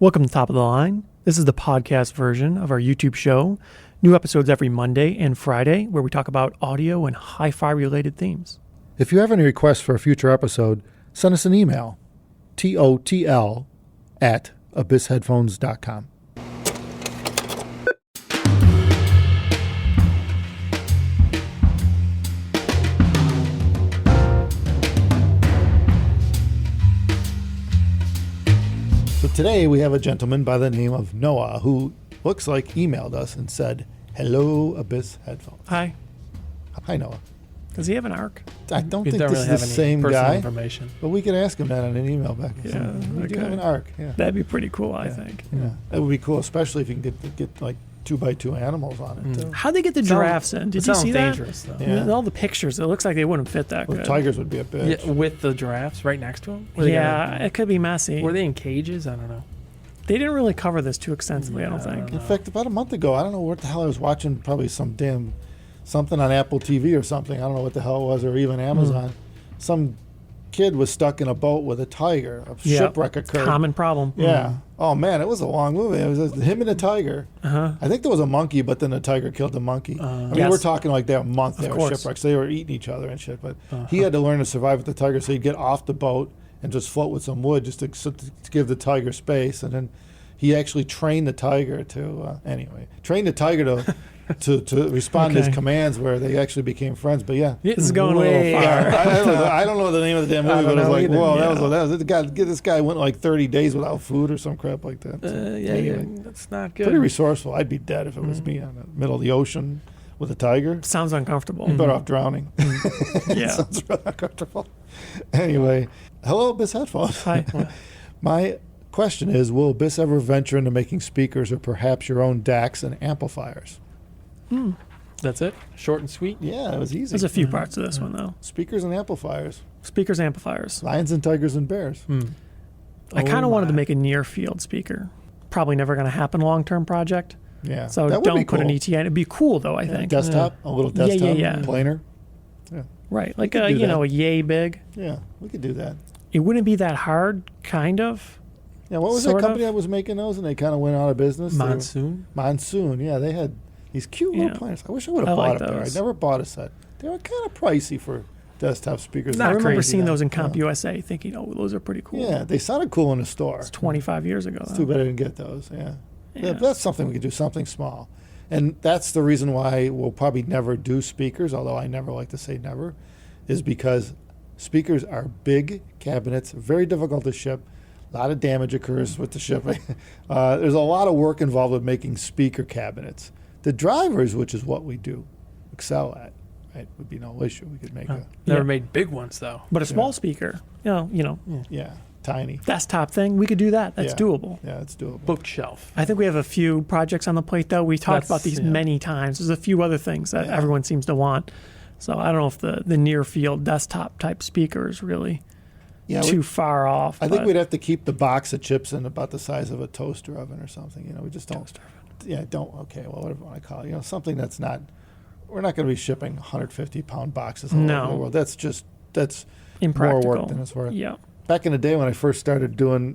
Welcome to Top of the Line. This is the podcast version of our YouTube show. New episodes every Monday and Friday where we talk about audio and hi-fi related themes. If you have any requests for a future episode, send us an email, totl@abyssheadphones.com. So today we have a gentleman by the name of Noah who looks like emailed us and said, "Hello, Abyss Headphones." Hi. Hi, Noah. Does he have an arc? I don't We think don't this really is have the any same personal guy, information. but we could ask him that on an email back. Yeah, We do okay. have an arc. Yeah, That'd be pretty cool, I think. yeah. That would be cool, especially if you can get like 2x2 animals on it too. How'd they get the Sounds- giraffes in? Did you sounds see that? dangerous, though. Yeah. All the pictures, it looks like they wouldn't fit that Well, good. tigers would be a bitch. Yeah, with the giraffes right next to them. Yeah, it could be messy. Were they in cages? I don't know. They didn't really cover this too extensively, I don't think. In fact, about a month ago, I don't know what the hell I was watching. Probably something on Apple TV or something. I don't know what the hell it was, or even Amazon. Some kid was stuck in a boat with a tiger. A Yeah. shipwreck occurred. Common problem. Yeah. Oh man, it was a long movie. It was him and a tiger. Uh-huh. I think there was a monkey, but then the tiger killed the monkey. I mean, Yes. we're talking like that month they Of were course. shipwrecks. They were eating each other and shit. But he had to learn to survive with the tiger, so he'd get off the boat and just float with some wood just to give the tiger space. And then he actually trained the tiger to to respond to his Okay. commands, where they actually became friends. But yeah. This is going a little far. I don't know the name of the damn movie, I but don't it was know like, either. whoa, Yeah. that was the guy. This guy went like 30 days without food or some crap like that. So, anyway. That's not good. Pretty resourceful. I'd be dead if it was me on the middle of the ocean with a tiger. Sounds uncomfortable. Better off drowning. Yeah. Sounds really uncomfortable. Anyway, hello, Abyss Headphones. Hi. My question is, will Abyss ever venture into making speakers or perhaps your own DACs and amplifiers? That's it. Short and sweet. Yeah, it was easy. There's a few parts to this one, though. Speakers and amplifiers. Speakers, amplifiers. Lions and tigers and bears. I kind of wanted to my. make a near field speaker. Probably never going to happen long-term project. Yeah. So that would be don't put an cool. ETA. It'd be cool, though, I Yeah, think. desktop, a little Yeah, desktop yeah. planer. Right. Like, could do you that. know, a yay big. Yeah, we could do that. It wouldn't be that hard, kind of. Yeah, what was that Sort company of. that was making those and they kind of went out of business? They were- Monsoon. Monsoon, yeah, they had these cute Yeah. little planers. I wish I would I have like bought a pair. I those. never bought a set. They were kind of pricey for desktop speakers. Not I remember crazy, seeing though. those in Comp Yeah. USA thinking, oh, those are pretty cool. Yeah, they sounded cool in the store. It's 25 years ago. It's though. too bad I didn't get those. Yeah. Yeah. That's something we could do, something small. And that's the reason why we'll probably never do speakers, although I never like to say never, is because speakers are big cabinets, very difficult to ship. A lot of damage occurs with the shipping. There's a lot of work involved with making speaker cabinets. The drivers, which is what we do, excel at, right, would be no issue. We could make a, Never Yeah. made big ones though. But a small speaker, you know, tiny. desktop thing, we could do that. That's Yeah. doable. Yeah, it's doable. Bookshelf. I think we have a few projects on the plate, though. We talked about That's- these yeah. many times. There's a few other things that Yeah. everyone seems to want. So I don't know if the near field desktop type speaker is really Yeah, too far off. I think but we'd have to keep the box of chips in about the size of a toaster oven or something. You know, we just don't. Yeah, don't. Okay, well, whatever you want to call it. You know, something that's not. We're not going to be shipping 150-pound boxes all No. over the world. That's more impractical. work than it's worth. Yeah. Back in the day when I first started doing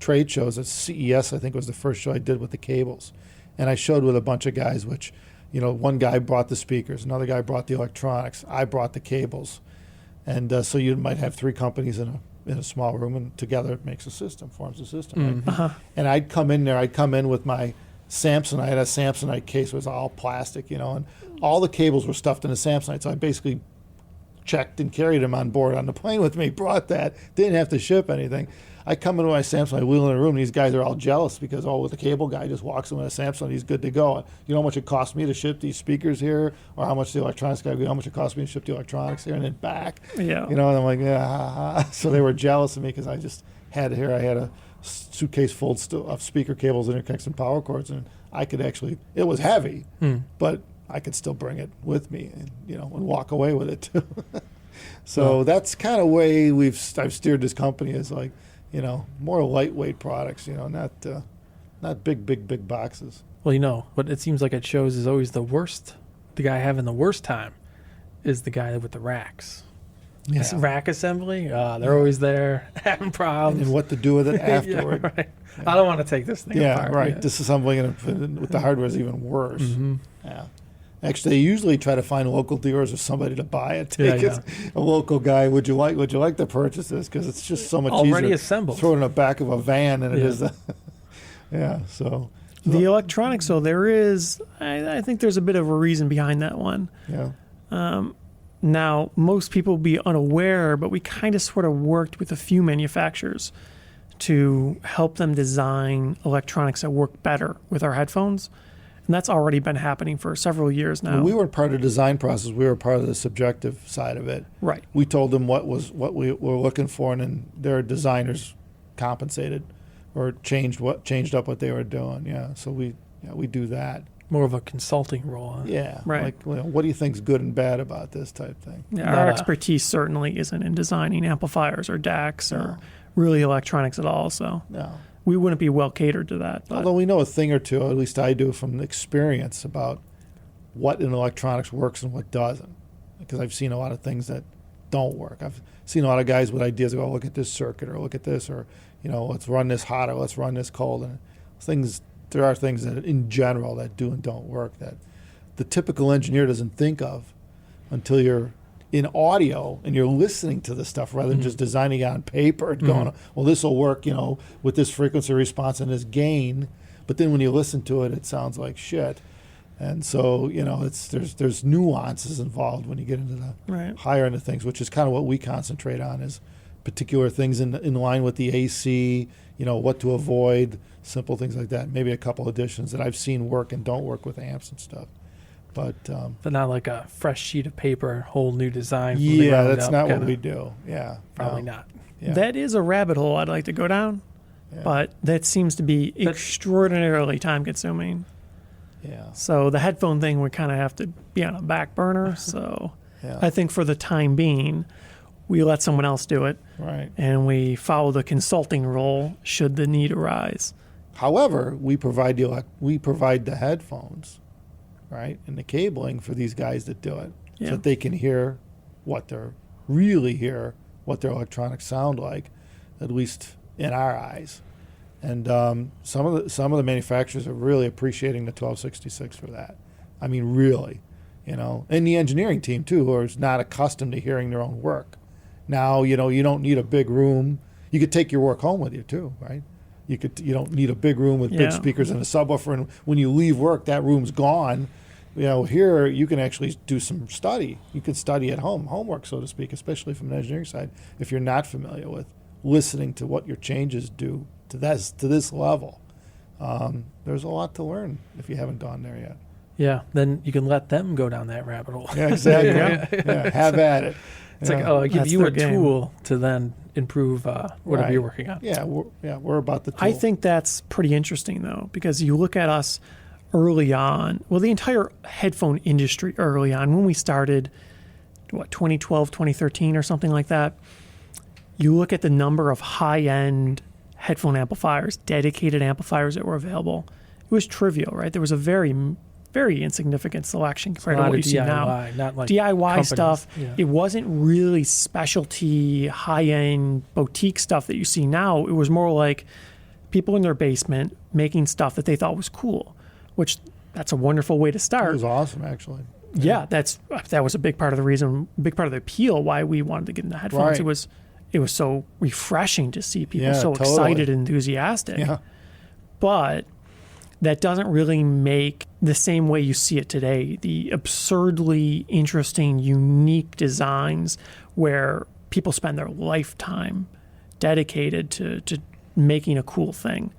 trade shows at CES, I think was the first show I did with the cables, and I showed with a bunch of guys. Which, you know, one guy brought the speakers, another guy brought the electronics, I brought the cables. And so you might have three companies in a small room, and together it makes a system, forms a system. Right? And I'd come in there. I'd come in with my Samsonite. I had a Samsonite case. It was all plastic, you know, and all the cables were stuffed in a Samsonite. So I basically checked and carried them on board on the plane with me. Brought that. Didn't have to ship anything. I come into my Samsung, I wheel in a room, and these guys are all jealous because, the cable guy just walks in with a Samsung, he's good to go. You know how much it cost me to ship these speakers here, or how much the electronics guy, how much it cost me to ship the electronics here and then back. Yeah. You know, and I'm like, yeah, ha, ha. So they were jealous of me because I just had it here. I had a suitcase full of speaker cables, interconnects, and power cords, and I could actually, it was heavy, but I could still bring it with me and, and walk away with it too. So that's kind of way I've steered this company is like, more lightweight products, not big boxes. Well, what it seems like it shows is always the worst. The guy having the worst time is the guy with the racks. This Yeah. rack assembly, they're always there having problems. And what to do with it Yeah, afterward. right. I don't want to take this thing Yeah, apart. right. Disassembling it with the hardware is even worse. Mhm. Yeah. Actually, they usually try to find local dealers or somebody to buy it. Yeah, Take it. A local guy. Would you like to purchase this? Because it's just so much Already easier. assembled. Throw it in the back of a van than it Yeah. is. Yeah. So. The electronics, though, there is, I think there's a bit of a reason behind that one. Yeah. Now, most people will be unaware, but we kind of sort of worked with a few manufacturers to help them design electronics that work better with our headphones. And that's already been happening for several years now. Well, we weren't part of the design process. We were part of the subjective side of it. Right. We told them what we were looking for, and then their designers compensated or changed up what they were doing. Yeah. So we do that. More of a consulting role. Huh? Yeah. Right. Like, what do you think's good and bad about this type thing? Yeah, Not our a- expertise certainly isn't in designing amplifiers or DACs No. or really electronics at all. So No. we wouldn't be well catered to that. But Although we know a thing or two, at least I do from experience, about what in electronics works and what doesn't. Because I've seen a lot of things that don't work. I've seen a lot of guys with ideas go, look at this circuit or look at this, or, let's run this hot or let's run this cold. And there are things that in general that do and don't work that the typical engineer doesn't think of until you're in audio and you're listening to the stuff rather than just designing it on paper and going, well, this will work, with this frequency response and this gain. But then when you listen to it, it sounds like shit. And so, there's nuances involved when you get into the right. higher end of things, which is kind of what we concentrate on, is particular things in line with the AC, what to avoid, simple things like that. Maybe a couple additions that I've seen work and don't work with amps and stuff. But But not like a fresh sheet of paper, whole new design. From the yeah, ground that's up, not what kinda- we do. Yeah, Probably no. not. Yeah. That is a rabbit hole I'd like to go down, Yeah. but that seems to be extraordinarily time consuming. Yeah, So the headphone thing would kind of have to be on a back burner. So yeah, I think for the time being, we let someone else do it right. and we follow the consulting role should the need arise. However, we provide the headphones, right, and the cabling for these guys that do it, Yeah. so that they can hear what their electronics sound like, at least in our eyes. And some of the manufacturers are really appreciating the 1266 for that. I mean, really, and the engineering team too, who is not accustomed to hearing their own work. Now, you don't need a big room. You could take your work home with you too, right? You don't need a big room with Yeah. big speakers and a subwoofer, and when you leave work, that room's gone. Here you can actually do some study. You can study at home, homework, so to speak, especially from an engineering side, if you're not familiar with listening to what your changes do to this level. There's a lot to learn if you haven't gone there yet. Yeah, then you can let them go down that rabbit hole. Yeah, exactly. Yeah, have at it. It's Yeah. like, oh, I give That's you their a game. tool to then improve whatever Right. you're working on. Yeah, we're about the tool. I think that's pretty interesting, though, because you look at us early on, well, the entire headphone industry early on, when we started, 2012, 2013 or something like that, you look at the number of high-end headphone amplifiers, dedicated amplifiers that were available, it was trivial, right? There was a very, very insignificant selection compared a to lot what of you see now. DIY, not like DIY companies. stuff. Yeah. It wasn't really specialty, high-end boutique stuff that you see now. It was more like people in their basement making stuff that they thought was cool, which that's a wonderful way to it start. was awesome, actually. Yeah, that was a big part of the reason, big part of the appeal why we wanted to get into headphones. Right. It was so refreshing to see people Yeah, so totally. excited and enthusiastic. Yeah, But that doesn't really make the same way you see it today. The absurdly interesting, unique designs where people spend their lifetime dedicated to making a cool thing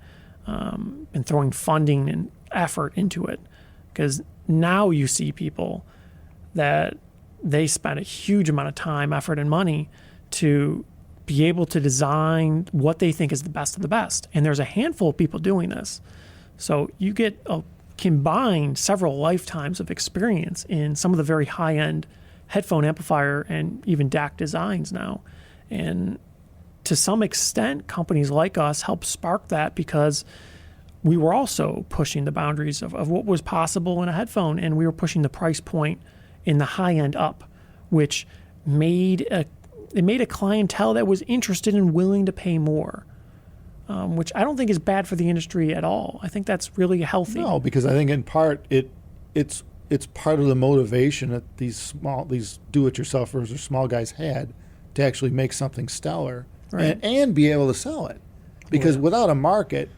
and throwing funding and effort into it. Because now you see people that they spend a huge amount of time, effort, and money to be able to design what they think is the best of the best. And there's a handful of people doing this. So you get a combined several lifetimes of experience in some of the very high-end headphone amplifier and even DAC designs now. And to some extent, companies like us help spark that because we were also pushing the boundaries of what was possible in a headphone, and we were pushing the price point in the high end up, which made it made a clientele that was interested and willing to pay more, which I don't think is bad for the industry at all. I think that's really healthy. No, because I think in part it's part of the motivation that these do-it-yourselfers or small guys had to actually make something stellar Right. and be able to sell it. Because Yeah. without a market,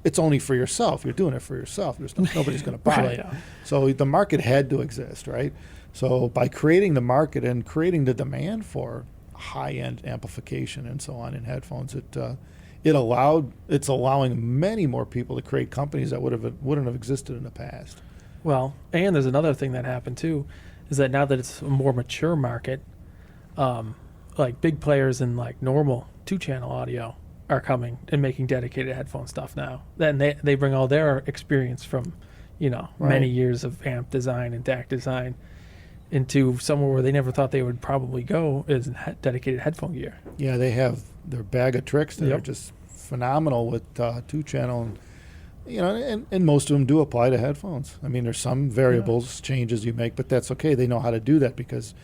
it's only for yourself. You're doing it for yourself. Nobody's going to buy Right. it. Yeah. So the market had to exist, right? So by creating the market and creating the demand for high-end amplification and so on in headphones, it's allowing many more people to create companies that wouldn't have existed in the past. Well, and there's another thing that happened too, is that now that it's a more mature market, like big players in like normal 2-channel audio are coming and making dedicated headphone stuff now. Then they bring all their experience from, Right. many years of amp design and DAC design into somewhere where they never thought they would probably go is in dedicated headphone gear. Yeah, they have their bag of tricks that are Yep. just phenomenal with 2-channel, and most of them do apply to headphones. I mean, there's some variables, changes you make, but that's okay. They know how to do that because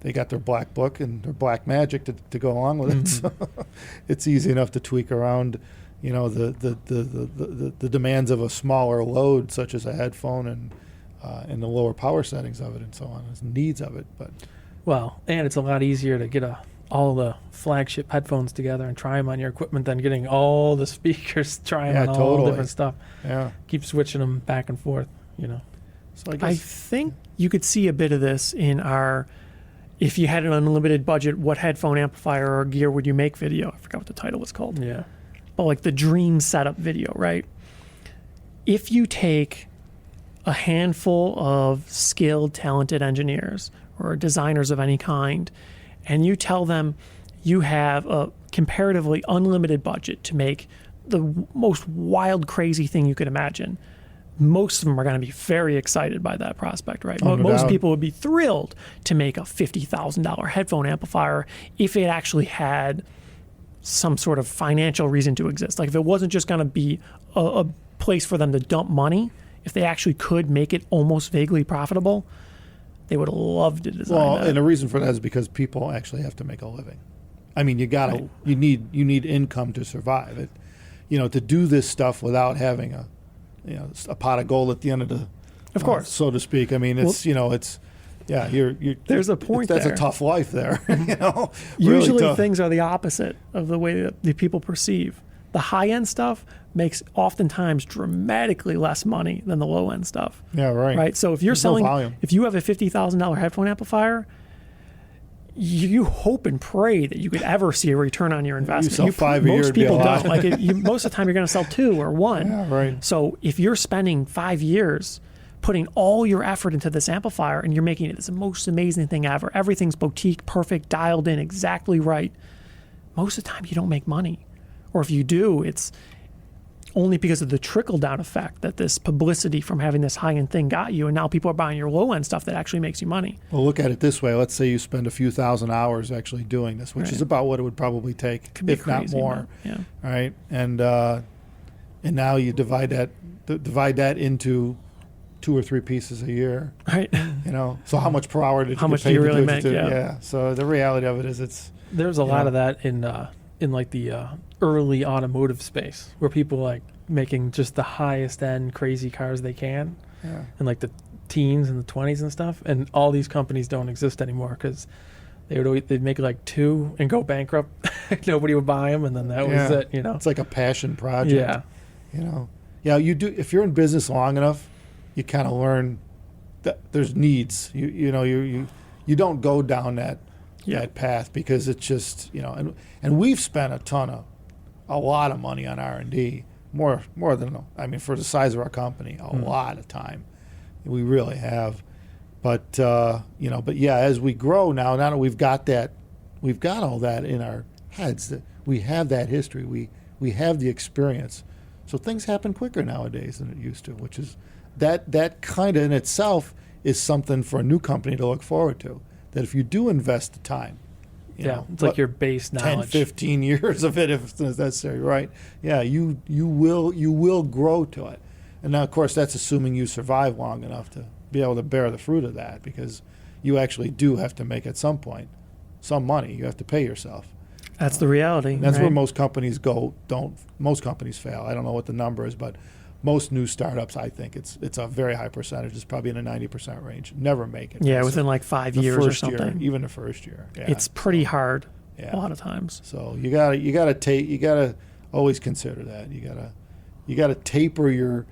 they got their black book and their black magic to go along with it. So it's easy enough to tweak around, the demands of a smaller load, such as a headphone, and the lower power settings of it, and so on, the needs of it. But Well, and it's a lot easier to get all the flagship headphones together and try them on your equipment than getting all the speakers, trying Yeah, on all totally. different stuff. yeah, Keep switching them back and forth, so I I guess think you could see a bit of this in our if you had an unlimited budget, what headphone amplifier or gear would you make video? I forgot what the title was called. Yeah. But like the dream setup video, right? If you take a handful of skilled, talented engineers or designers of any kind, and you tell them you have a comparatively unlimited budget to make the most wild, crazy thing you could imagine, most of them are going to be very excited by that prospect, right? Oh, no Most doubt. people would be thrilled to make a $50,000 headphone amplifier if it actually had some sort of financial reason to exist. Like if it wasn't just going to be a place for them to dump money, if they actually could make it almost vaguely profitable, they would love to design well, that. and the reason for that is because people actually have to make a living. I mean, you need income to survive. To do this stuff without having a pot of gold at the end of the, Of course. so to speak. I mean, you're There's a point That's there. a tough life there. Really Usually tough. things are the opposite of the way that the people perceive. The high-end stuff makes oftentimes dramatically less money than the low-end stuff. Yeah, right. Right. So if you're There's no selling, volume. if you have a $50,000 headphone amplifier, you hope and pray that you could ever see a return on your investment. sell 5 a year, most it'd be a people lot. don't. Like most of the time, you're going to sell 2 or 1. Yeah, right. So if you're spending 5 years putting all your effort into this amplifier and you're making it the most amazing thing ever, everything's boutique, perfect, dialed in, exactly right. Most of the time, you don't make money, or if you do, it's only because of the trickle-down effect that this publicity from having this high-end thing got you, and now people are buying your low-end stuff that actually makes you money. Well, look at it this way. Let's say you spend a few thousand hours actually doing this, which Right. is about what it would probably take, Could be if not crazy, more. but, yeah. Right, and now you divide that into 2 or 3 pieces a year. Right. So how much per hour did How you much get do you paid really to make? do? Yeah. So the reality of it is, it's There's a You lot know. of that in like the early automotive space where people like making just the highest end crazy cars they can yeah. in like the teens and the 20s and stuff, and all these companies don't exist anymore because they'd make like 2 and go bankrupt. Nobody would buy them, and then that was Yeah. it. It's like a passion project. Yeah. Yeah, you do. If you're in business long enough, you kind of learn that there's needs. You don't go down that path because it's just and we've spent a lot of money on R&D, more than for the size of our company, a lot of time. We really have. But as we grow now that we've got all that in our heads, that we have that history, we have the experience. So things happen quicker nowadays than it used to, which is that kind of in itself is something for a new company to look forward to. That if you do invest the time, It's like your base 10, knowledge. 15 years of it, if it's necessary, right? Yeah, you will grow to it. And now, of course, that's assuming you survive long enough to be able to bear the fruit of that, because you actually do have to make at some point some money. You have to pay yourself. That's the reality. And that's right? where most companies go. Most companies fail. I don't know what the number is, but most new startups, I think it's a very high percentage. It's probably in the 90% range. Never make it. Yeah, So within like 5 the years or first something. year, even the first year. Yeah. It's pretty hard Yeah. a lot of times. So you gotta always consider that. You gotta taper your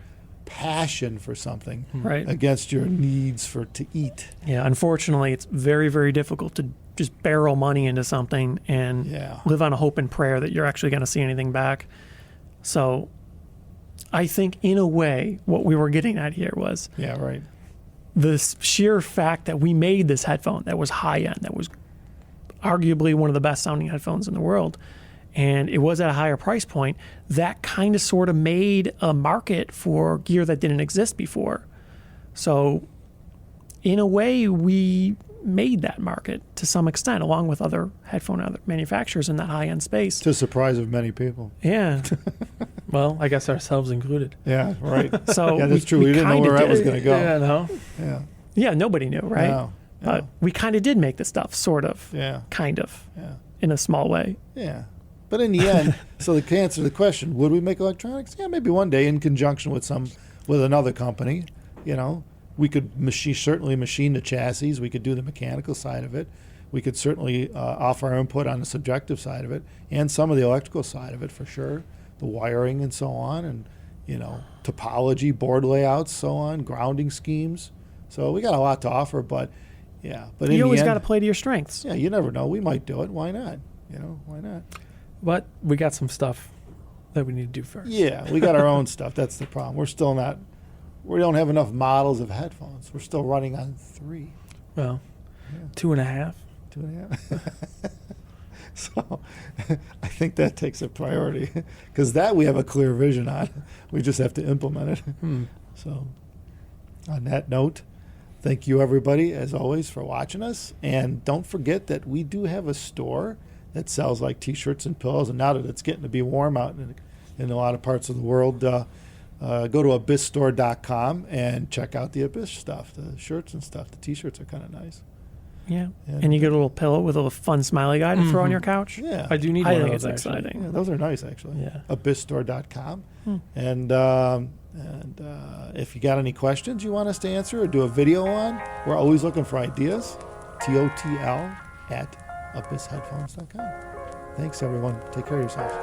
passion for something Right. against your needs to eat. Yeah, unfortunately, it's very, very difficult to just barrel money into something and Yeah. live on a hope and prayer that you're actually going to see anything back. So I think, in a way, what we were getting at here was Yeah, right. the sheer fact that we made this headphone that was high end, that was arguably one of the best sounding headphones in the world, and it was at a higher price point, that kind of sort of made a market for gear that didn't exist before. So in a way, we made that market to some extent, along with other headphone manufacturers in that high end space. To the surprise of many people. Yeah. Well, I guess ourselves included. Yeah, right. So Yeah, that's true. We didn't know kinda where that was did- going to go. Yeah, no. Yeah. Yeah, nobody knew, right? No. But we kind of did make the stuff, sort of, Yeah. kind of, Yeah. in a small way. Yeah. But in the end, so to answer the question, would we make electronics? Yeah, maybe one day in conjunction with another company. You know, we could certainly machine the chassis. We could do the mechanical side of it. We could certainly offer our input on the subjective side of it and some of the electrical side of it for sure, the wiring and so on, and topology, board layouts, so on, grounding schemes. So we got a lot to offer, but yeah. But in You the always end, got to play to your strengths. yeah, you never know. We might do it. Why not? Why not? But we got some stuff that we need to do first. Yeah, we got our own stuff. That's the problem. We don't have enough models of headphones. We're still running on 3, Well, Yeah. 2.5. 2.5. So I think that takes a priority because that we have a clear vision on. We just have to implement it. So on that note, thank you everybody as always for watching us. And don't forget that we do have a store that sells like t-shirts and pillows. And now that it's getting to be warm out in a lot of parts of the world, go to abyssstore.com and check out the Abyss stuff, the shirts and stuff. The t-shirts are kind of nice. Yeah. And you get a little pillow with a little fun smiley guy to throw on your couch. Yeah. I do need I one think of it's those, actually. exciting. Yeah, those are nice actually. Yeah. Abyssstore.com. And if you got any questions you want us to answer or do a video on, we're always looking for ideas. TOTL@abyssheadphones.com. Thanks everyone. Take care of yourselves.